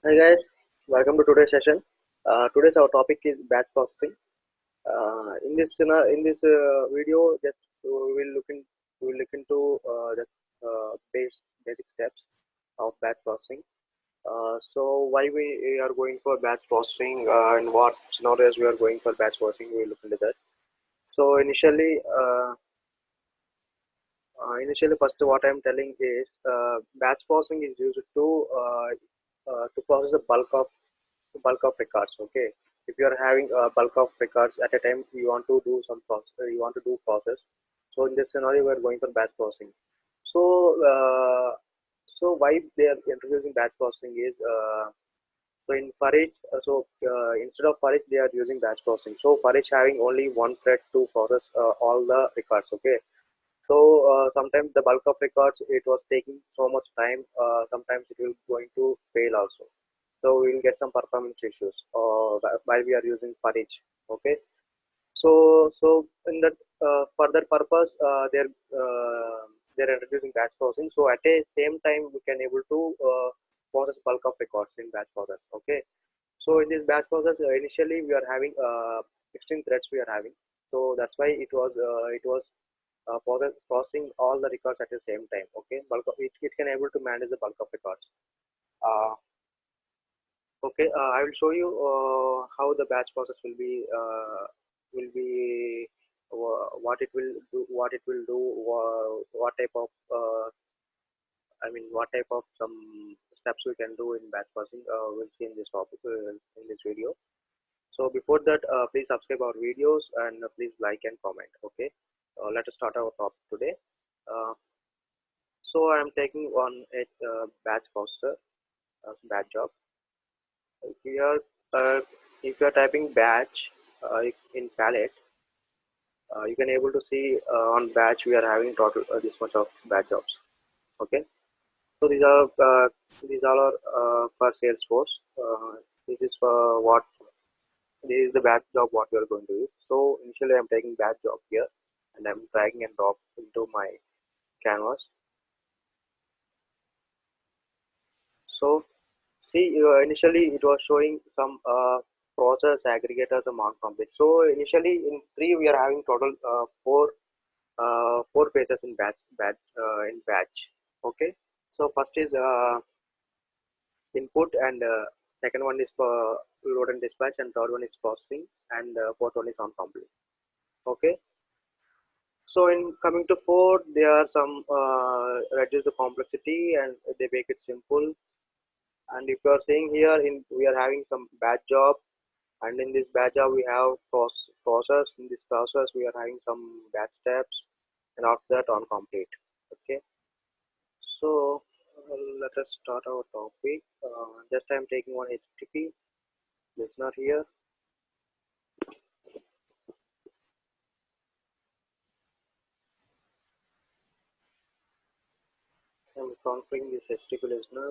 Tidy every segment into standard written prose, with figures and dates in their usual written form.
Hi guys, welcome to today's session. Today's our topic is batch processing. In this video, just we'll look into the basic steps of batch processing. So why we are going for batch processing and what scenarios we are going for batch processing, we'll look into that. So initially, first what I'm telling is batch processing is used to process the bulk of records. Okay, if you are having a bulk of records at a time, you want to do some process, you want to do process. So in this scenario, we are going for batch processing. So why they are introducing batch processing is so in for each instead of for each they are using batch processing. So for each having only one thread to process all the records. Okay, so sometimes the bulk of records it was taking so much time. Sometimes it will going to fail also. So we will get some performance issues while we are using for each. Okay. So in that for that purpose, they're introducing batch processing. So at a same time, we can able to process bulk of records in batch process. Okay. So in this batch process, initially we are having 16 threads we are having. So that's why it was processing all the records at the same time. Okay, bulk of it can able to manage the bulk of records. Uh, okay, I will show you how the batch process will be what it will do, what type of what type of some steps we can do in batch processing. We'll see in this topic in this video. So before that, please subscribe our videos and please like and comment. Okay, let us start our topic today. Uh, So I'm taking on a batch processor as batch job. If you are if you are typing batch in palette, you can able to see on batch we are having total this much of batch jobs. Okay, so these all are for Salesforce. This is for what this is the batch job what we are going to use. So initially I'm taking batch job here and I'm dragging and drop into my canvas. So see, initially it was showing some process aggregators amount complete. So initially in three we are having total four pages in batch. Okay. So first is input and second one is for load and dispatch and third one is processing and fourth one is on complete. Okay. So in coming to four, there are some reduce the complexity and they make it simple. And if you are seeing here, we are having some batch job, and in this batch job we have process. In this process, we are having some batch steps, and after that on complete. Okay, so let us start our topic. Just I'm taking one HTTP listener here. I'm configuring this HTTP listener.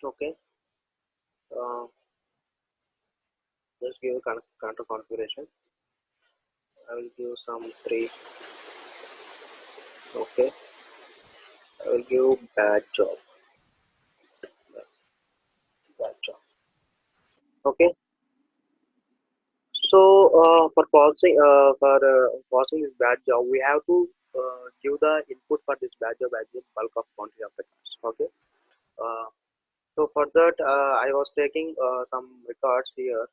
Okay, uh, just give a counter configuration. I will give some three. Okay, I will give batch job. Batch job. Okay. So for pausing this batch job, we have to give the input for this batch job as the bulk of quantity of the cards. Okay. Uh, so for that, I was taking some records here.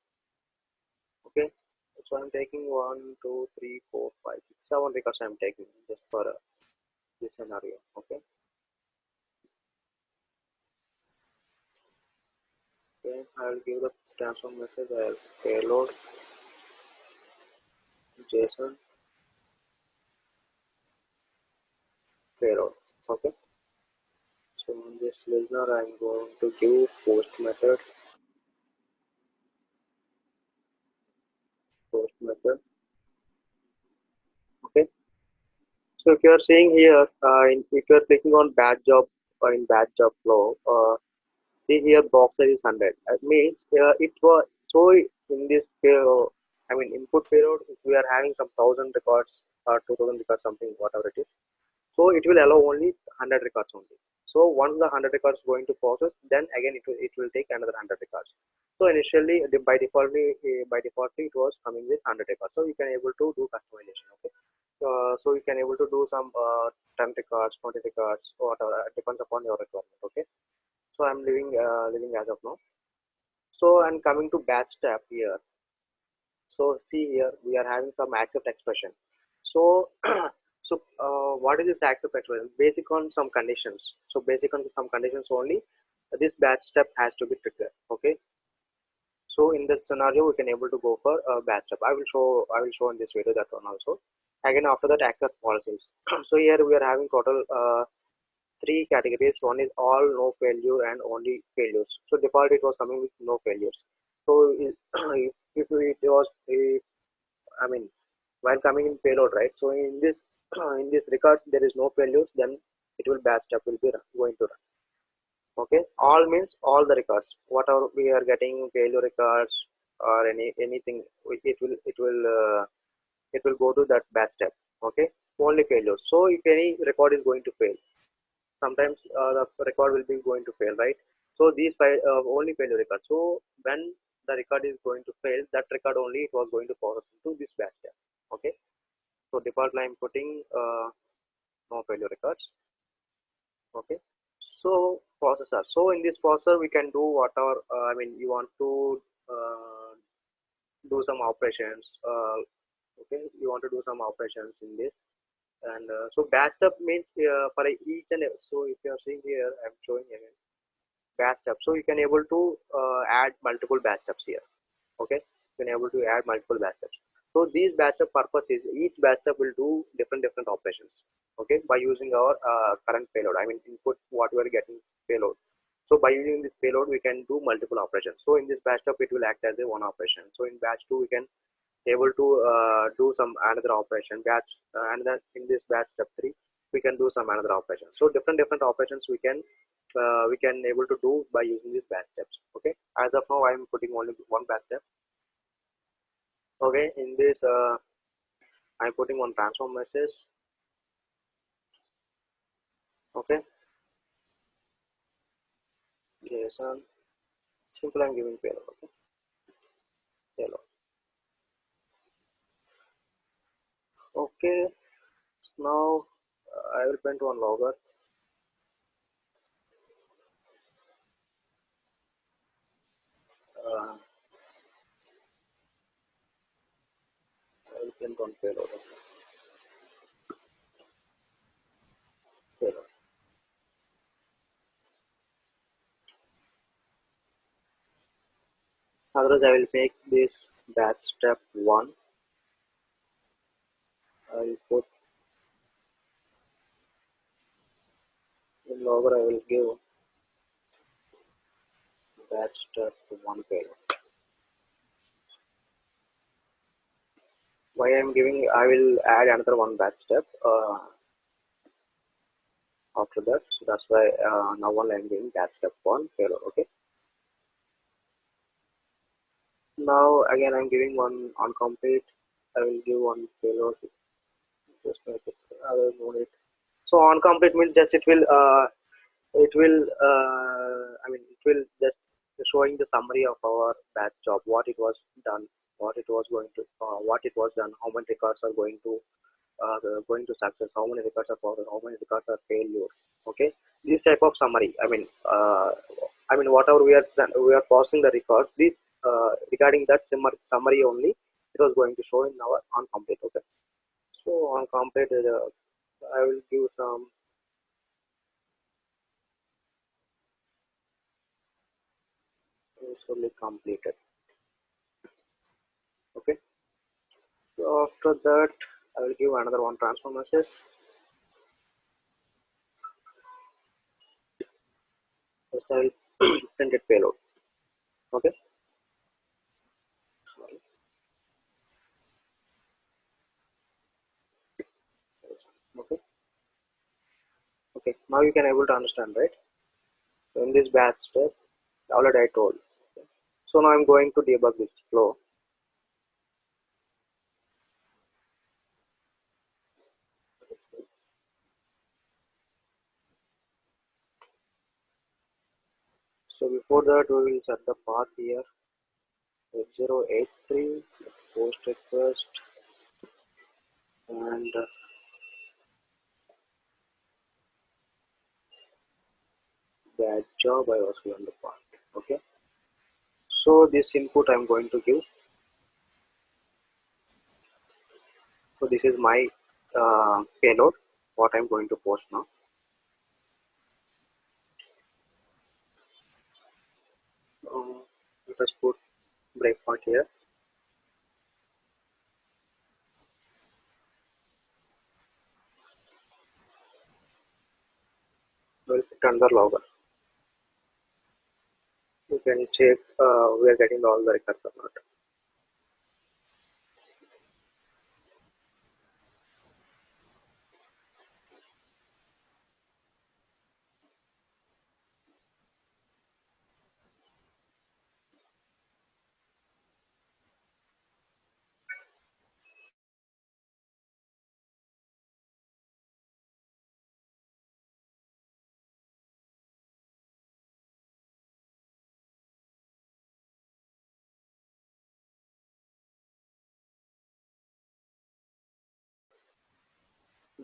Okay. So I'm taking 1, 2, 3, 4, 5, 6, 7 records. I'm taking just for this scenario. Okay. Okay. I'll give the transform message as payload JSON payload. Okay. So in this listener, I'm going to give post method So if you are seeing here, if you are clicking on batch job in batch job flow, see here box size is 100. It means it was so in this I mean input payload, if we are having some 1,000 records or 2,000 records, something whatever it is. So it will allow only 100 records only. So once the 100 records going to process, then again it will take another 100 records. So initially by default it was coming with 100 records. So you can able to do customization. Okay. So you can able to do some 10 records, 20 records, whatever depends upon your requirement. Okay. So I'm leaving as of now. So I'm coming to batch tab here. So see here we are having some accept expression. So what is this accept expression? Basic on some conditions. So basic on some conditions only, this batch step has to be triggered. Okay. So in that scenario, we can able to go for a batch step. I will show in this video that one also. Again, after that, accept policies. So here we are having total three categories. One is all no failure and only failures. So default it was coming with no failures. So if it was I mean while coming in payload, right? So in this in this record there is no failures, then it will batch step will be going to run. Okay, all means all the records whatever we are getting failure records or anything, it will go to that batch step. Okay, only failures. So if any record is going to fail, sometimes the record will be going to fail, right? So these only failure records. So when the record is going to fail, that record only it was going to process into this batch step. Okay, so default I'm putting no failure records. Okay, so processor. So in this processor we can do whatever I mean you want to do some operations. Okay, you want to do some operations in this, and so batch step means for each and so if you are seeing here I'm showing again batch step. So you can able to add multiple batch steps here. Okay, you can able to add multiple batch steps. So these batch step purpose is each batch step will do different operations. Okay, by using our current payload, I mean input what we are getting payload. So by using this payload we can do multiple operations. So in this batch step it will act as a one operation. So in batch 2 we can able to do some another operation batch, and then in this batch step 3 we can do some another operation. So different operations we can able to do by using these batch steps. Okay, as of now I'm putting only one batch step. Okay, in this I'm putting one transform message. Okay, JSON, simple I'm giving payload. Okay, payload. Okay, now I will print one logger. I will print one payload. Okay. Payload. Otherwise I will make this batch step 1. I will put in logger I will give batch step 1 payload. Why I'm giving, I will add another one batch step after that. So that's why now only I'm giving batch step 1 payload. Okay. Now again I'm giving one on complete. I will give one payload. Just make it. I will move it. So on complete means just I mean it will just showing the summary of our batch job, what it was done, what it was going to what it was done, how many records are going to success, how many records are forward, how many records are failure. Okay, this type of summary. I mean whatever we are processing the records, this regarding that summary only it was going to show in our on complete. Okay, so on complete I will give some fully completed. Okay, so after that I will give another one transform message. Just I will print it payload. Okay, okay. Okay, now you can able to understand, right? So in this batch step, already I told. So now I'm going to debug this flow. So before that, we will set the path here. 8083 post request and that job I was given the path. Okay. So this input I'm going to give. So this is my payload. What I'm going to post now. Let us put breakpoint here. We'll put under logger. You can check we are getting all the records or not.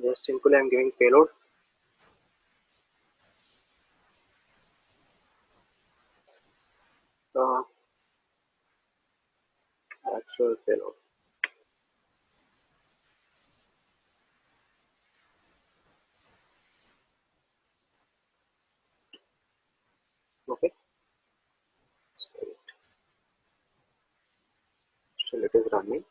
Just simply I'm giving payload. Uh, Actual payload. Okay. Still it is running.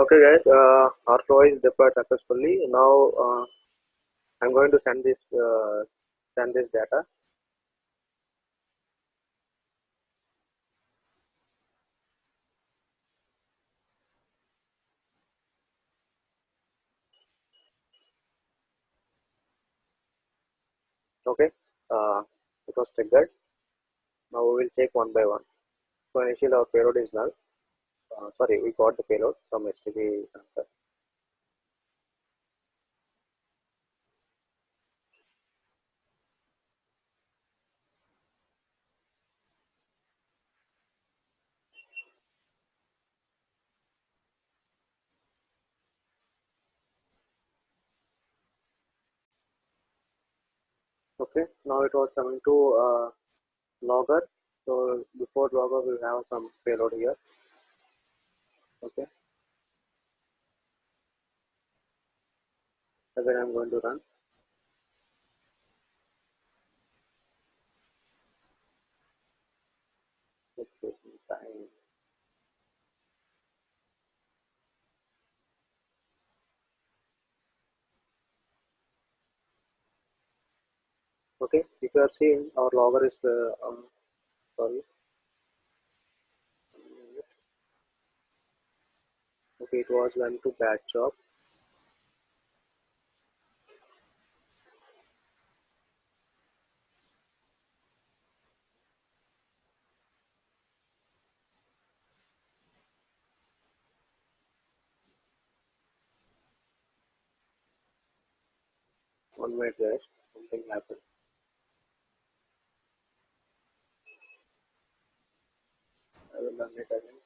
Okay guys, our flow is deployed successfully. Now I'm going to send this data. Okay, uh, it was triggered. Now we will check one by one. So initially our payload is null. Sorry, we got the payload from HTTP transfer. Okay, now it was coming to logger. So before logger we have some payload here. Okay, again I'm going to run. Let's take some time. Okay, if you are seeing our logger is sorry. Okay, it was went to batch job. One minute guys, something happened. I will run it again.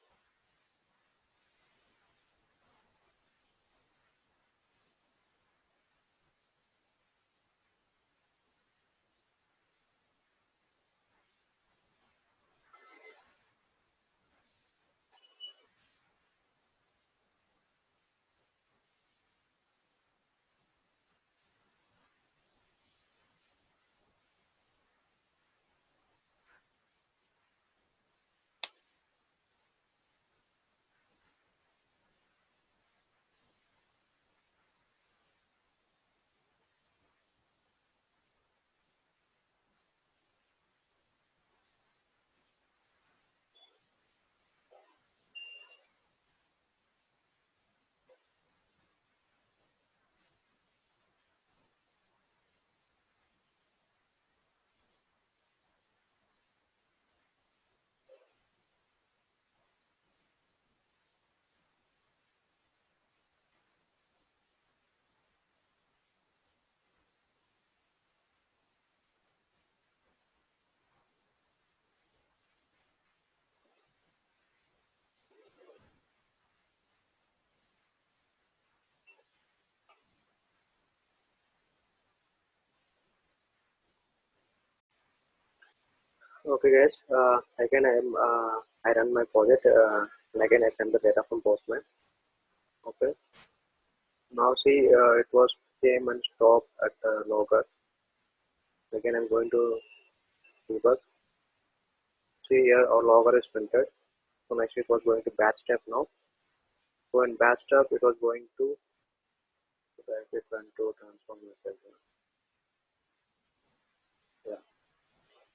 Okay guys, again I run my project and again I send the data from Postman. Okay, now see it was came and stop at the logger. Again I'm going to debug. See here our logger is printed. So next it was going to batch step now. So in batch step it was going to it went to transform message. Yeah.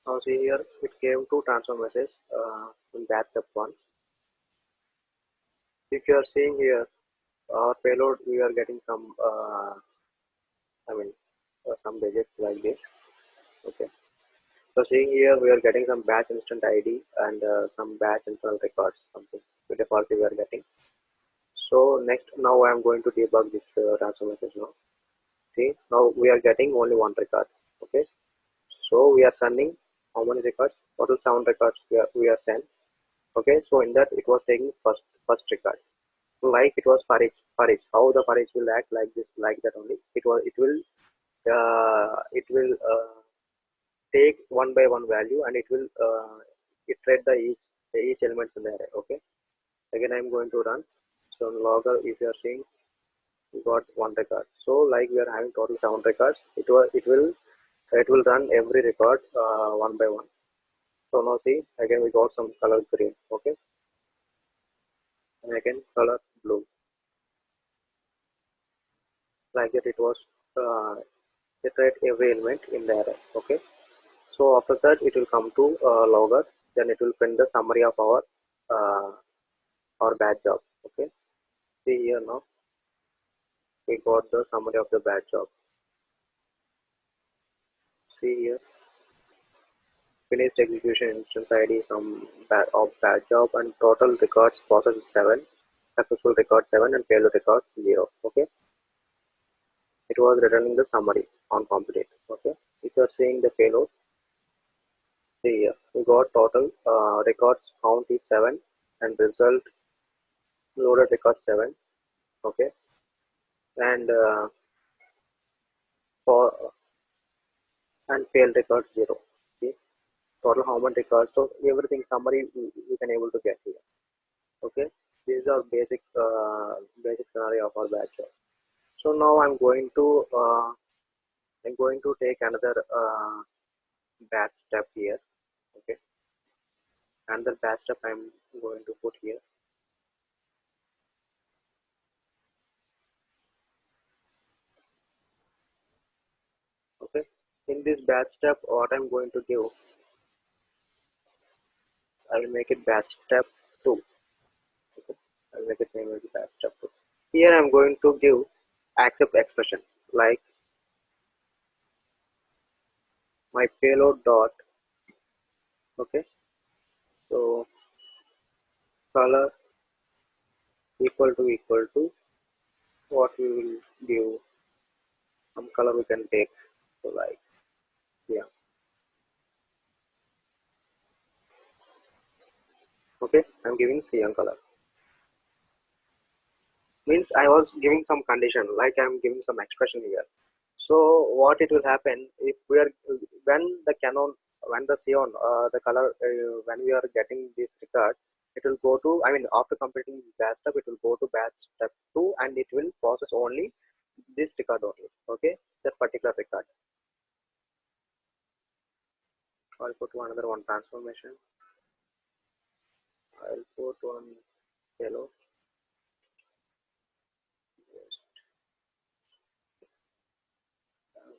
Now see here it came to transform message in batch step one. If you are seeing here our payload we are getting some I mean some digits like this. Okay. So seeing here we are getting some batch instant ID and some batch internal records something. So defaultly we are getting. So next now I am going to debug this transfer message now. See now we are getting only one record. Okay. So we are sending how many records? Total 7 records we are sent. Okay. So in that it was taking first record. Like it was for each. How the for each will act like this like that only. It will take one by one value and it will iterate the each elements in the array. Okay, again I'm going to run. So in logger if you are seeing we got one record, so like we are having total 7 records, it will run every record one by one. So now see again we got some color green. Okay, and again color blue. like that. It was uh, iterate every element in the array. Okay, so after that it will come to logger, then it will print the summary of uh, our batch job. Okay, see here now we got the summary of the batch job. See here, finished execution instance ID some of batch job, and total records process is 7, successful record 7, and failed record 0. Okay, it was returning the summary on complete. Okay, if you are seeing the payload, see here we got total records count is 7 and result loaded record 7. Okay, and for and failed record 0. Okay, total how many records, so everything summary you can able to get here. Okay, these are basic scenario of our batch job. So now I'm going to take another batch step here. Okay, another batch step I'm going to put here. Okay, in this batch step, what I'm going to give, I will make it batch step 2. Okay, I'll make it name as batch step 2. Here I'm going to give accept expression like my payload dot. Okay, so color equal to what we will give, some color we can take, so like, yeah. Okay, I'm giving cyan color, means I was giving some condition, like I'm giving some expression here. So what it will happen if we are, when the canon, when the cyan the color, when we are getting this record, it will go to, I mean, after completing batch step, it will go to batch step 2, and it will process only this record only. Okay, that particular record. I'll put another one transformation. I'll put one yellow.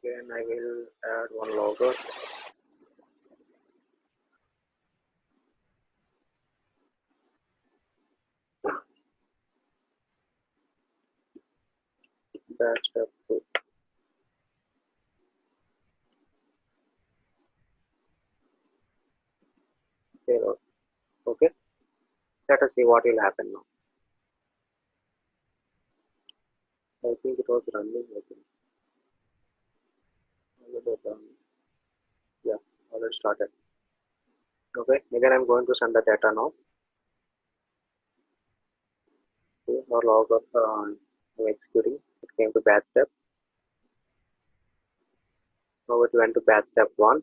Again, I will add one logo. Batch step 2. Payload. Okay, let us see what will happen now. I think it was running. I think. Yeah, already started. Okay, again I'm going to send the data now. Okay, our log of executing. It came to batch step. Now it went to batch step 1.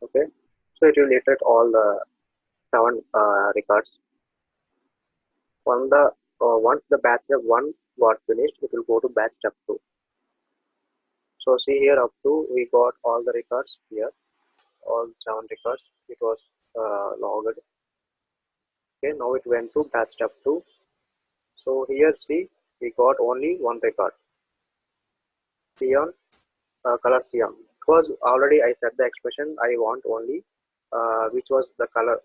Okay, so it will iterate all the 7 records. Once the batch step 1 got finished, it will go to batch step 2. So see here, up to we got all the records here, all 7 records. It was logged. Okay, now it went to batch step 2. So here see, we got only one record, cyan, color cyan, because already I set the expression I want only, which was the color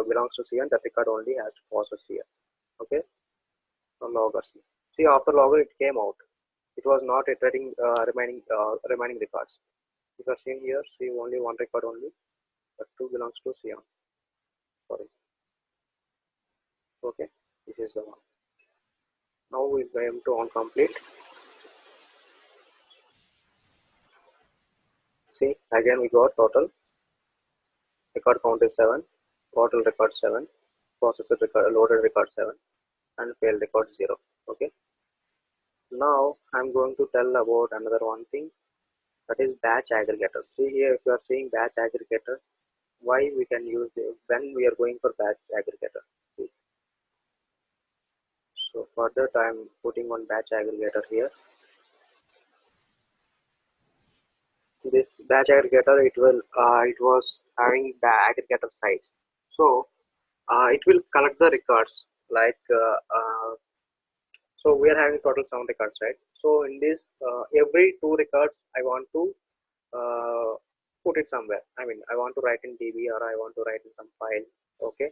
belongs to cyan, that record only has to process here. Okay, so logger C. See, after logger it came out. It was not iterating remaining records. You are seeing here, see only one record only, but 2 belongs to cyan. Sorry. Okay, this is the one. Now we going to on complete. See, again we got total record count is 7, total record 7, processor record, loaded record 7, and failed record 0. Okay, now I'm going to tell about another one thing, that is batch aggregator. See here, if you are seeing batch aggregator, why we can use it when we are going for batch aggregator. See, so for that I'm putting one batch aggregator here. This batch aggregator, it was having the aggregator size, so it will collect the records like, so we are having total 7 records, right? So in this, every 2 records, I want to put it somewhere. I mean, I want to write in DB or I want to write in some file. Okay.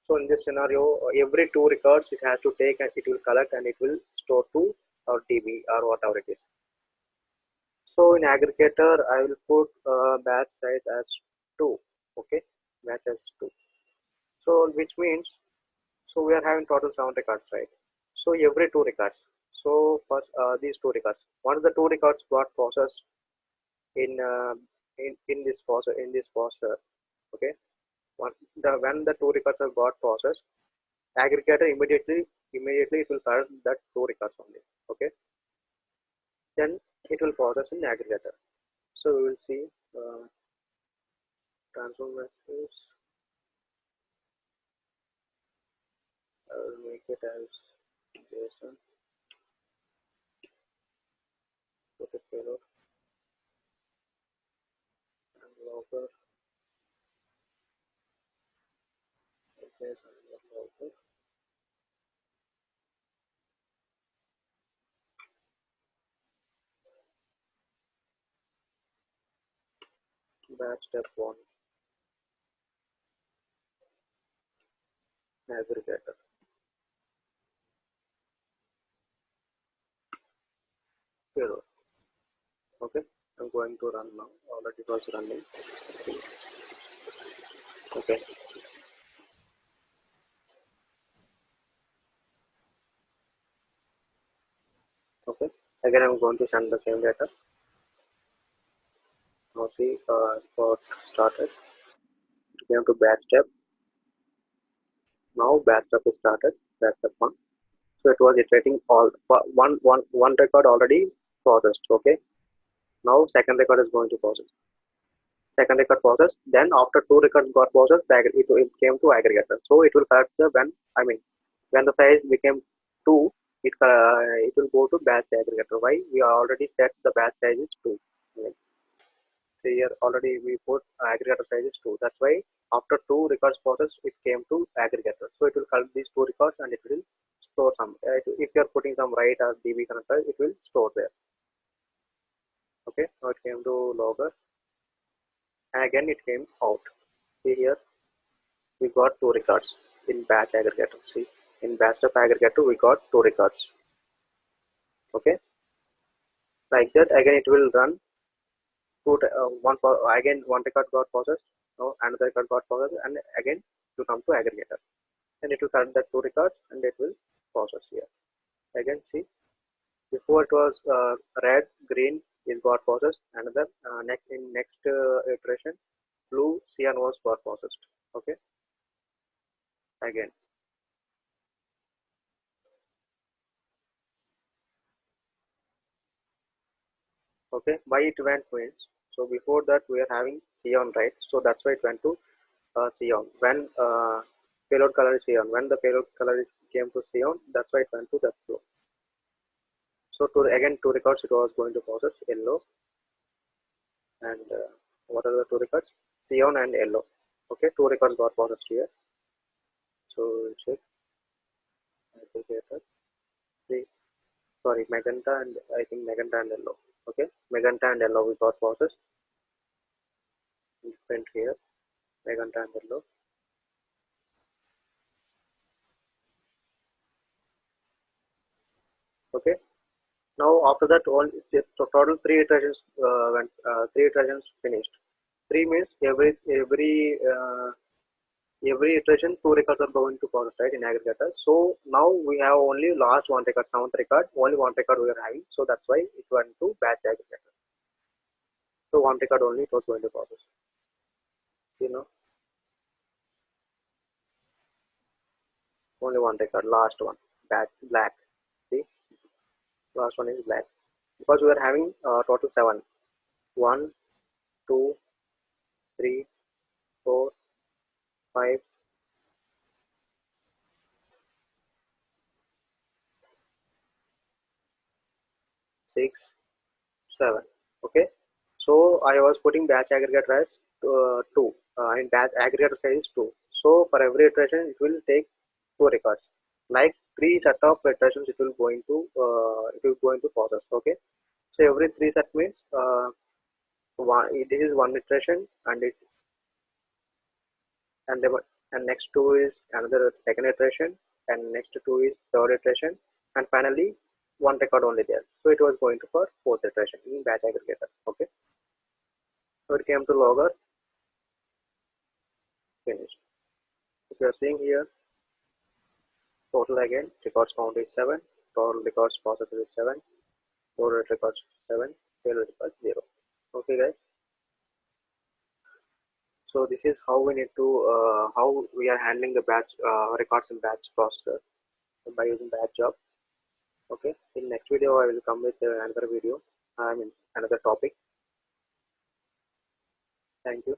So in this scenario, every 2 records it has to take and it will collect and it will store to our DB or whatever it is. So in aggregator, I will put batch size as 2. Okay, batch as 2. So which means, so we are having total 7 records, right? So every 2 records. So first these 2 records. Once the 2 records got processed in in this processor, okay. When the 2 records have got processed, aggregator immediately it will collect that 2 records only. Okay, then it will process in aggregator. So we will see transform messages. I will make it as JSON. Put a payload and logger. JSON logger. Batch step 1 aggregator. Payload. Okay, I'm going to run now. Already it was running. Okay. Okay. Again, I'm going to send the same data. Now see, got started. We have to batch step. Now batch step is started. Batch step 1. So it was iterating all one record already processed. Okay. Now second record is going to process. Second record process. Then after 2 records got processed, it came to aggregator. So it will collect the when the size became 2, it will go to batch aggregator. Why? We already set the batch size is 2. So here already we put aggregator size is 2. That's why after 2 records process, it came to aggregator. So it will collect these 2 records and it will store some. If you are putting some write or DB connector, it will store there. Okay. Now it came to logger, and again it came out. See here, we got 2 records in batch aggregator. See, in batch of aggregator we got 2 records. Okay, like that again it will run. Again 1 record got processed. Now another record got processed, and again to come to aggregator. And it will collect that 2 records and it will process here. Again, see, before it was red, green is got processed. Another next iteration, blue, cyan was got processed. Okay, again. Okay, why it went means, so before that we are having cyan, right? So that's why it went to cyan. When payload color is cyan, when the payload color is came to cyan, that's why it went to that flow. So again 2 records it was going to process yellow, and what are the 2 records? Cyan and yellow. Okay, 2 records got processed here. So check aggregator. See, sorry, magenta and I think magenta and yellow. Okay, magenta and yellow we got processed. Print here, magenta and yellow. Okay. Now after that, all total 3 iterations went. 3 iterations finished. 3 means every iteration 2 records are going to process, right, in aggregator. So now we have only last 1 record, 7th record, only 1 record we are having. So that's why it went to batch aggregator. So 1 record only it was going to process. You know, only 1 record, last one, batch black. See, last one is black because we are having total 7. 1, 2, 3, 4, 5, 6, 7. Okay, so I was putting batch aggregator as 2. And batch aggregator size is 2. So for every iteration it will take 2 records. Like three set of iterations it will going to process. Okay, so every three set means this is one iteration, and the and next two is another second iteration, and next two is third iteration, and finally one record only there. So it was going to for fourth iteration in batch aggregator. Okay, so it came to logger, finished. If you are seeing here, total again records count is 7, total records processed is 7, total records 7, failure records 0. Okay guys, so this is how we need to how we are handling the batch records in batch processor by using batch job. Okay, in next video I will come with another video, I mean another topic. Thank you.